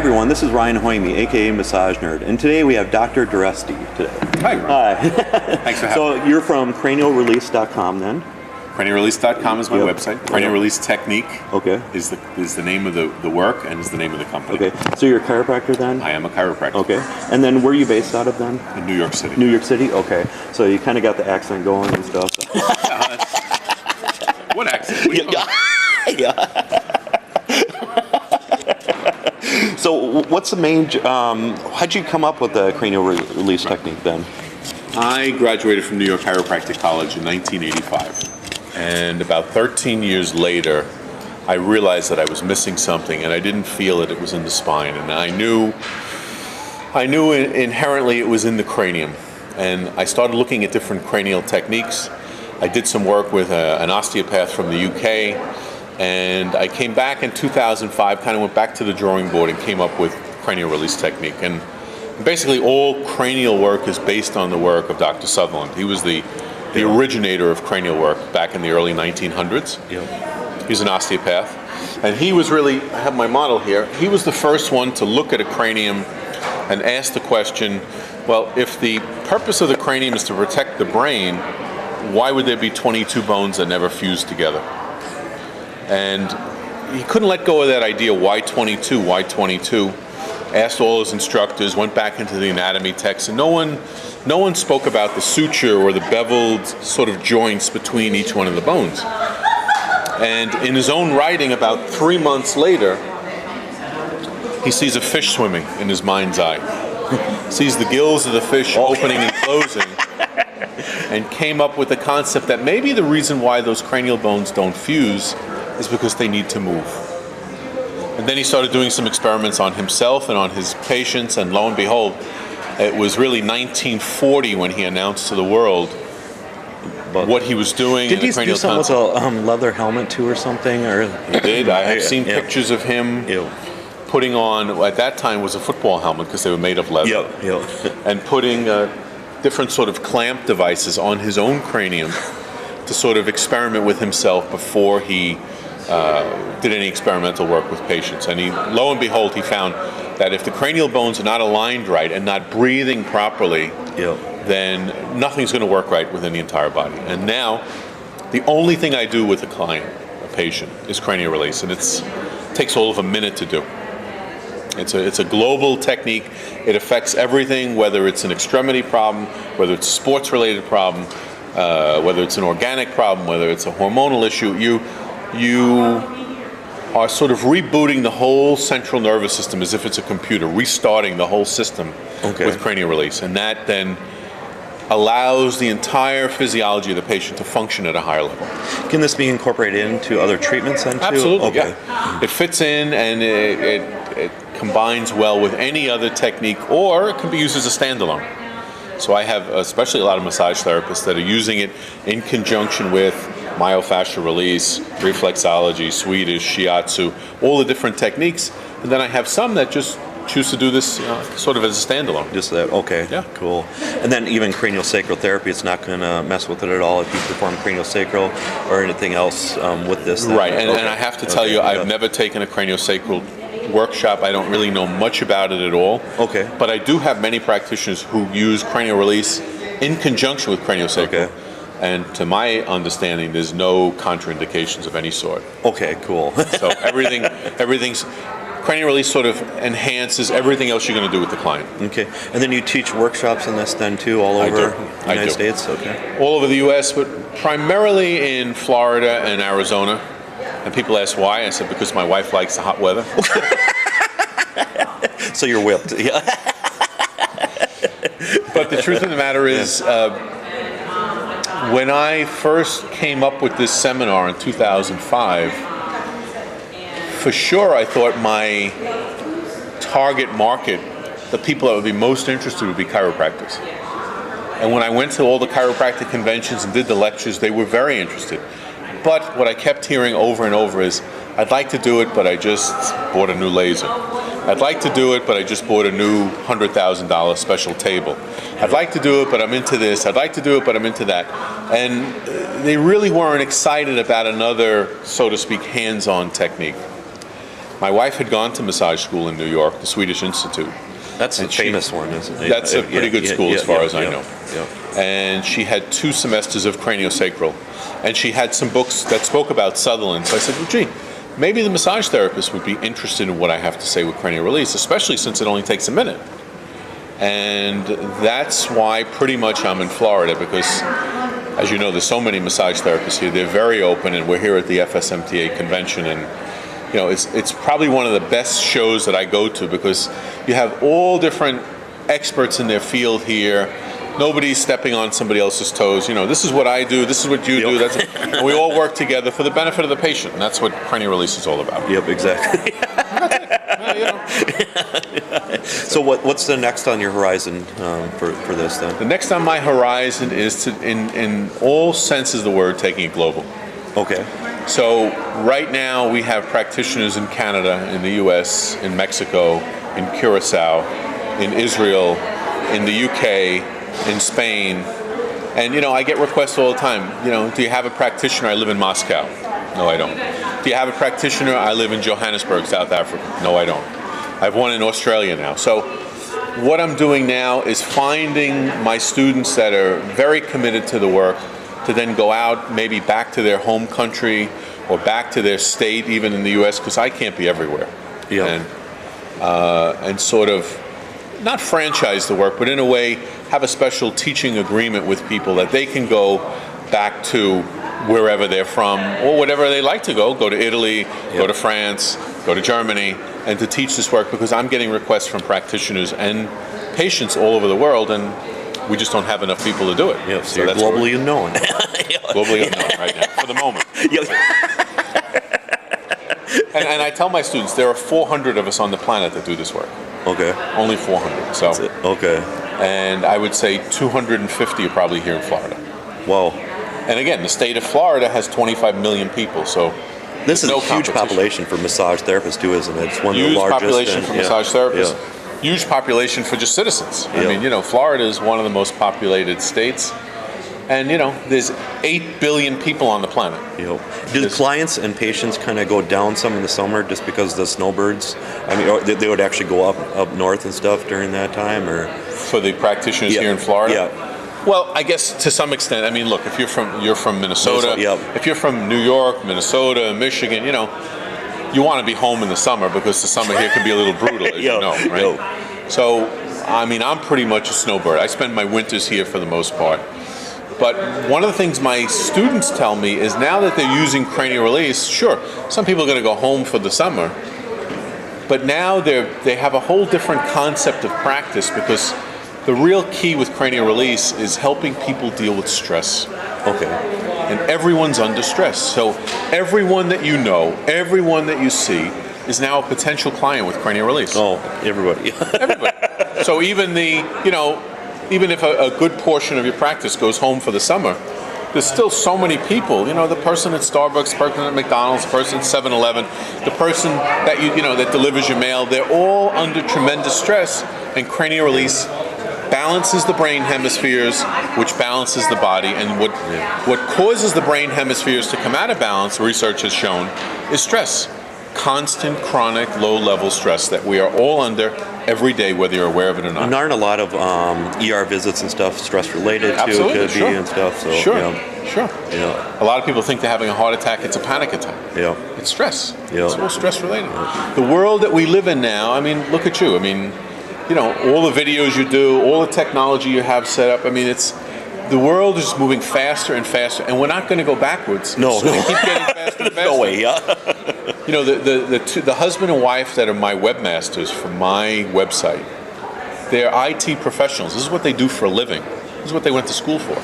everyone, this is Ryan Hoyme, aka Massage Nerd, and today we have Dr. Doreste today. Hi, Ryan. Hi. Thanks for having me. So you're from cranial-release.com then? Cranial-release.com is my website. Cranial Release Technique is the name of the work and is the name of the company. Okay, so you're a chiropractor then? I am a chiropractor. Okay, and then where are you based out of then? In New York City. New York City? Okay, so you kind of got the accent going and stuff. So. What accent? Yeah. So what's the main, how'd you come up with the cranial release technique then? I graduated from New York Chiropractic College in 1985. And about 13 years later, I realized that I was missing something and I didn't feel that it was in the spine. And I knew inherently it was in the cranium. And I started looking at different cranial techniques. I did some work with an osteopath from the UK. And I came back in 2005, kind of went back to the drawing board and came up with cranial release technique. And basically all cranial work is based on the work of Dr. Sutherland. He was the originator of cranial work back in the early 1900s. Yep. He's an osteopath. And he was really, I have my model here, he was the first one to look at a cranium and ask the question, well, if the purpose of the cranium is to protect the brain, why would there be 22 bones that never fuse together? And he couldn't let go of that idea, why 22, why 22? Asked all his instructors, went back into the anatomy text, and no one spoke about the suture or the beveled sort of joints between each one of the bones. And in his own writing, about 3 months later, he sees a fish swimming in his mind's eye. Sees the gills of the fish opening and closing, and came up with the concept that maybe the reason why those cranial bones don't fuse is because they need to move. And then he started doing some experiments on himself and on his patients, and lo and behold, it was really 1940 when he announced to the world what he was doing. Did he do something with a leather helmet too or something? Or he did. I have seen pictures of him putting on, at that time was a football helmet because they were made of leather. And putting different sort of clamp devices on his own cranium to sort of experiment with himself before he did any experimental work with patients. And lo and behold, he found that if the cranial bones are not aligned right and not breathing properly, then nothing's going to work right within the entire body. And now, the only thing I do with a client, a patient, is cranial release, and it takes all of a minute to do. It's a global technique. It affects everything, whether it's an extremity problem, whether it's a sports-related problem, whether it's an organic problem, whether it's a hormonal issue. You are sort of rebooting the whole central nervous system as if it's a computer, restarting the whole system with cranial release. And that then allows the entire physiology of the patient to function at a higher level. Can this be incorporated into other treatments then too? Absolutely, yeah. It fits in and it combines well with any other technique, or it can be used as a standalone. So I have especially a lot of massage therapists that are using it in conjunction with myofascial release, reflexology, Swedish, shiatsu, all the different techniques. And then I have some that just choose to do this sort of as a standalone. Just that, okay, yeah, cool. And then even cranial sacral therapy, it's not going to mess with it at all if you perform cranial sacral or anything else with this. Right, and I have to tell you, I've never taken a cranial sacral workshop. I don't really know much about it at all. Okay. But I do have many practitioners who use cranial release in conjunction with cranial sacral. Okay. And to my understanding, there's no contraindications of any sort. Okay, cool. So everything's cranial release sort of enhances everything else you're going to do with the client. Okay. And then you teach workshops in this then too, all over the United States? Okay. All over the U.S., but primarily in Florida and Arizona. And people ask why. I said, because my wife likes the hot weather. So you're whipped. Yeah. But the truth of the matter is, when I first came up with this seminar in 2005, for sure I thought my target market, the people that would be most interested would be chiropractors. And when I went to all the chiropractic conventions and did the lectures, they were very interested. But what I kept hearing over and over is, I'd like to do it, but I just bought a new laser. I'd like to do it, but I just bought a new $100,000 special table. I'd like to do it, but I'm into this. I'd like to do it, but I'm into that. And they really weren't excited about another, so to speak, hands-on technique. My wife had gone to massage school in New York, the Swedish Institute. That's a famous one, isn't it? That's a pretty good school as far as I know. Yeah. And she had 2 semesters of craniosacral. And she had some books that spoke about Sutherland. So I said, well, gee, maybe the massage therapist would be interested in what I have to say with cranial release, especially since it only takes a minute. And that's why pretty much I'm in Florida, because as you know, there's so many massage therapists here. They're very open, and we're here at the FSMTA convention, and you know, it's probably one of the best shows that I go to, because you have all different experts in their field here. Nobody's stepping on somebody else's toes. You know, this is what I do, this is what you do. And we all work together for the benefit of the patient, and that's what cranial release is all about. Yep, exactly. So what's the next on your horizon for this then? The next on my horizon is to, in all senses of the word, taking it global. Okay. So right now we have practitioners in Canada, in the US, in Mexico, in Curacao, in Israel, in the UK, in Spain. And, you know, I get requests all the time. You know, do you have a practitioner? I live in Moscow. No, I don't. Do you have a practitioner? I live in Johannesburg, South Africa. No, I don't. I have one in Australia now. So what I'm doing now is finding my students that are very committed to the work to then go out, maybe back to their home country or back to their state, even in the U.S., because I can't be everywhere. Yeah. And sort of not franchise the work, but in a way have a special teaching agreement with people that they can go back to wherever they're from, or whatever they like to go to Italy, go to France, go to Germany, and to teach this work, because I'm getting requests from practitioners and patients all over the world, and we just don't have enough people to do it. Yeah, so you're globally known. Globally unknown right now, for the moment. And I tell my students, there are 400 of us on the planet that do this work. Okay. Only 400. So. Okay. And I would say 250 are probably here in Florida. Wow. And again, the state of Florida has 25 million people, so this is a huge population for massage therapists too, isn't it? It's one of the largest. Huge population for massage therapists. Yeah. Huge population for just citizens. I mean, you know, Florida is one of the most populated states. And, you know, there's 8 billion people on the planet. Do the clients and patients kind of go down some in the summer just because of the snowbirds? I mean, or they would actually go up north and stuff during that time, or for the practitioners here in Florida? Yeah. Well, I guess to some extent. I mean, look, if you're from Minnesota, if you're from New York, Minnesota, Michigan, you know, you want to be home in the summer, because the summer here can be a little brutal, as you know, right? So, I mean, I'm pretty much a snowbird. I spend my winters here for the most part. But one of the things my students tell me is, now that they're using cranial release, sure, some people are going to go home for the summer, but now they have a whole different concept of practice, because the real key with cranial release is helping people deal with stress. Okay. And everyone's under stress. So everyone that you know, everyone that you see, is now a potential client with cranial release. Oh, everybody. Everybody. So even even if a good portion of your practice goes home for the summer, there's still so many people. You know, the person at Starbucks, the person at McDonald's, the person at 7-Eleven, the person that that delivers your mail, they're all under tremendous stress, and cranial release balances the brain hemispheres, which balances the body. And what causes the brain hemispheres to come out of balance, research has shown, is stress. Constant, chronic, low-level stress that we are all under every day, whether you're aware of it or not. And aren't a lot of ER visits and stuff stress-related too? Could be and stuff. So, Sure. Yeah. A lot of people think they're having a heart attack. It's a panic attack. Yeah. It's stress. Yeah. It's all stress-related. The world that we live in now, I mean, look at you. I mean, you know, all the videos you do, all the technology you have set up. I mean, the world is moving faster and faster, and we're not going to go backwards. No. It's going to keep getting faster and faster. No way, You know, the husband and wife that are my webmasters for my website, they're IT professionals. This is what they do for a living. This is what they went to school for.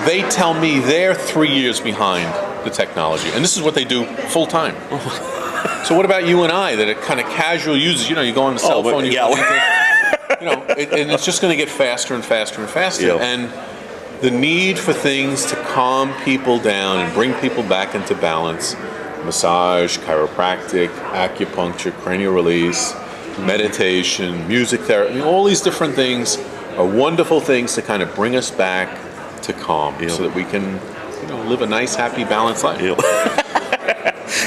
They tell me they're 3 years behind the technology, and this is what they do full time. So what about you and I, that are kind of casual users? You know, you go on the cell phone, and it's just going to get faster and faster and faster. Yeah. And the need for things to calm people down and bring people back into balance, massage, chiropractic, acupuncture, cranial release, meditation, music therapy, I mean, all these different things are wonderful things to kind of bring us back to calm, so that we can, live a nice, happy, balanced life.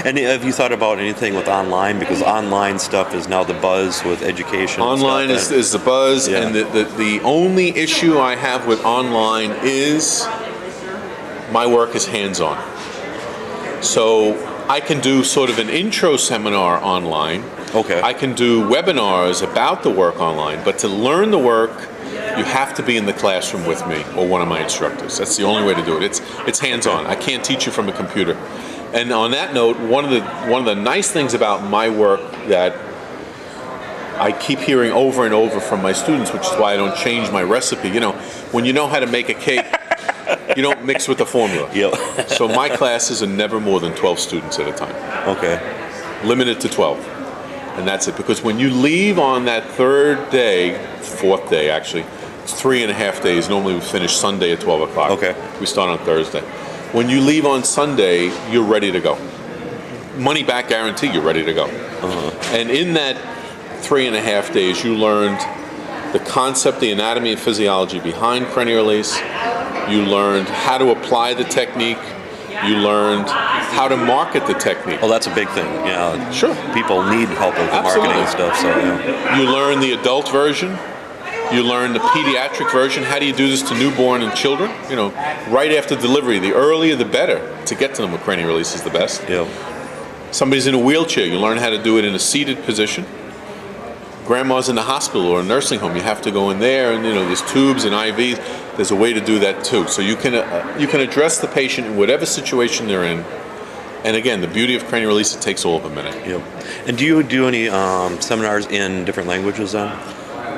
And have you thought about anything with online? Because online stuff is now the buzz with education. Online and stuff, is the buzz, Yeah. and the only issue I have with online is my work is hands-on. So I can do sort of an intro seminar online. Okay. I can do webinars about the work online, but to learn the work, you have to be in the classroom with me or one of my instructors. That's the only way to do it. It's hands-on. I can't teach you from a computer. And on that note, one of the nice things about my work that I keep hearing over and over from my students, which is why I don't change my recipe. You know, when you know how to make a cake, you don't mix with the formula. Yep. So my classes are never more than 12 students at a time. Okay. Limited to 12. And that's it. Because when you leave on that third day, fourth day actually, it's 3.5 days. Normally we finish Sunday at 12 o'clock. Okay. We start on Thursday. When you leave on Sunday, you're ready to go. Money back guarantee, you're ready to go. And in that 3.5 days, you learned the concept, the anatomy and physiology behind cranial release. You learned how to apply the technique. You learned how to market the technique. Well, that's a big thing. Yeah. Sure. People need help with the Absolutely. marketing and stuff. So yeah. You learn the adult version. You learn the pediatric version. How do you do this to newborn and children? You know, right after delivery. The earlier, the better. To get to them with cranial release is the best. Yeah. Somebody's in a wheelchair. You learn how to do it in a seated position. Grandma's in the hospital or a nursing home. You have to go in there, and you know there's tubes and IVs. There's a way to do that too. So you can address the patient in whatever situation they're in. And again, the beauty of cranial release, it takes all of a minute. Yep. And do you do any seminars in different languages then?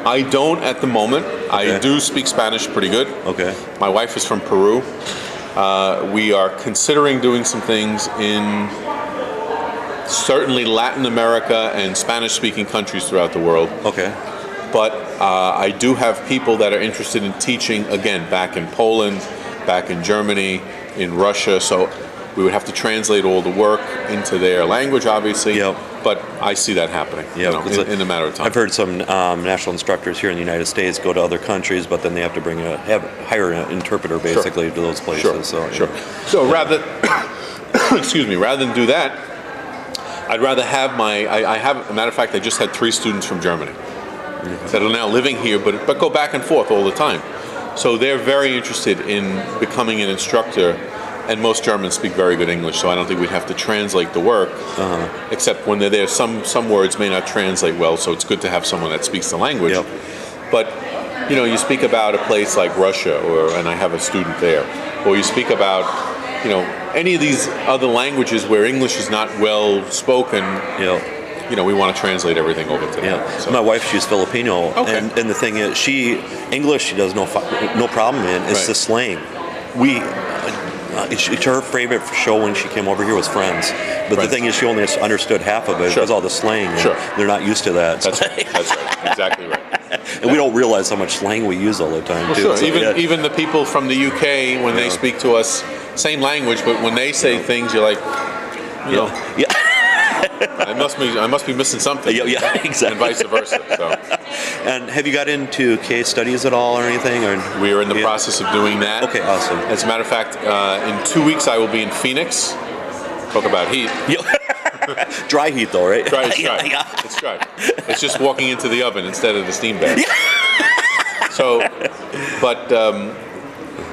I don't at the moment. Okay. I do speak Spanish pretty good. Okay. My wife is from Peru. We are considering doing some things in certainly Latin America and Spanish-speaking countries throughout the world. Okay. But I do have people that are interested in teaching, again, back in Poland, back in Germany, in Russia. So we would have to translate all the work into their language, obviously. Yep. But I see that happening in a matter of time. I've heard some national instructors here in the United States go to other countries, but then they have to hire an interpreter basically to those places. Sure. So rather, excuse me, rather than do that, I'd rather have I have, as a matter of fact, I just had 3 students from Germany that are now living here, but go back and forth all the time. So they're very interested in becoming an instructor, and most Germans speak very good English, so I don't think we'd have to translate the work, except when they're there, some words may not translate well, so it's good to have someone that speaks the language. Yep. But, you know, you speak about a place like Russia, and I have a student there, or you speak about, you know, any of these other languages where English is not well spoken, you know, we want to translate everything over to them. Yeah. So. My wife, she's Filipino, Okay. and the thing is, English she does no problem in. It's Right. the slang. It's her favorite show when she came over here was Friends, but the thing is, she only understood half of it. Sure. It was all the slang. And Sure. They're not used to that. That's right. Exactly right. And we don't realize how much slang we use all the time. Well, too. sure. So, Even the people from the UK, when they speak to us, same language, but when they say things, you're like, you know, yeah. I must be missing something. Yeah, exactly. And vice versa. So And have you got into case studies at all or anything? Or we are in the process of doing that. Okay, awesome. As a matter of fact, in 2 weeks I will be in Phoenix. Talk about heat. Dry heat though, right? Dry. It's dry. Yeah. It's dry. It's just walking into the oven instead of the steam bath. So, but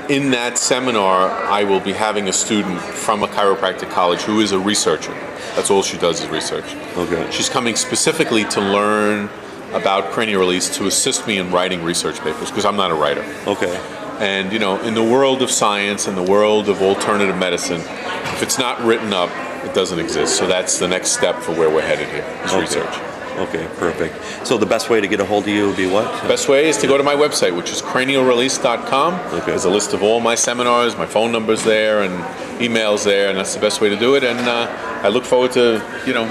in that seminar, I will be having a student from a chiropractic college who is a researcher. That's all she does is research. Okay. She's coming specifically to learn about cranial release to assist me in writing research papers because I'm not a writer. Okay. And you know, in the world of science, in the world of alternative medicine, if it's not written up, it doesn't exist. So that's the next step for where we're headed here, is research. Okay, perfect. So the best way to get a hold of you would be what? Best way is to go to my website, which is cranial-release.com. Okay. There's a list of all my seminars, my phone number's there, and emails there, and that's the best way to do it. And I look forward to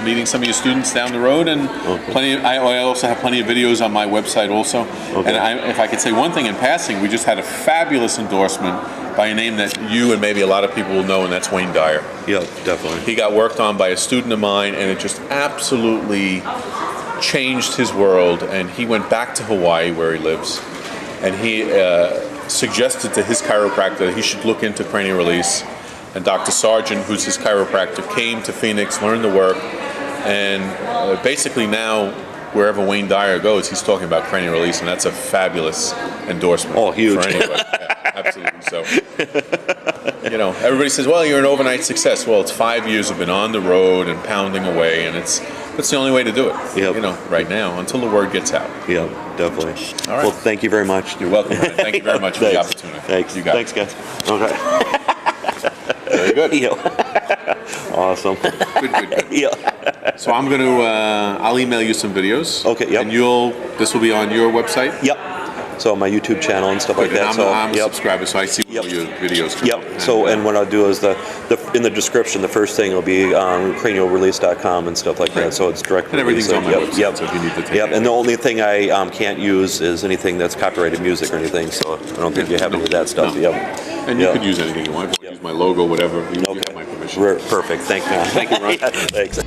meeting some of your students down the road, and I also have plenty of videos on my website also. Okay. And if I could say one thing in passing, we just had a fabulous endorsement by a name that you and maybe a lot of people will know, and that's Wayne Dyer. Yeah, definitely. He got worked on by a student of mine, and it just absolutely changed his world. And he went back to Hawaii, where he lives, and he suggested to his chiropractor that he should look into cranial release. and Dr. Sargent, who's his chiropractor, came to Phoenix, learned the work, and basically now, wherever Wayne Dyer goes, he's talking about cranial release, and that's a fabulous endorsement. Oh, huge. For anybody. Yeah, absolutely. So, you know, everybody says, well, you're an overnight success. Well, it's 5 years of been on the road and pounding away, and that's the only way to do it. Yep. You know, right now, until the word gets out. Yeah, definitely. All right. Well, thank you very much. You're welcome. Ryan. Thank you very much for the opportunity. Thanks. You got Thanks, it. guys. Okay. Very good. Yeah. Awesome. Good. Yeah. So I'm going to, I'll email you some videos. Okay, yep. And this will be on your website? Yep. So my YouTube channel and stuff like And that. I'm So a subscriber, so I see Yep. all your videos come up. Yep. So, and what I'll do is in the description, the first thing will be cranial-release.com and stuff like that. So it's direct. And everything's on my Yep. website, Yep. so if you need to take Yep. it. And the only thing I can't use is anything that's copyrighted music or anything. So I don't think you have any of that stuff. No. Yep. And you Yep. could use anything you want. Use my logo, whatever. You have my permission. Perfect. Thank you. Thank you, Ron. Thanks.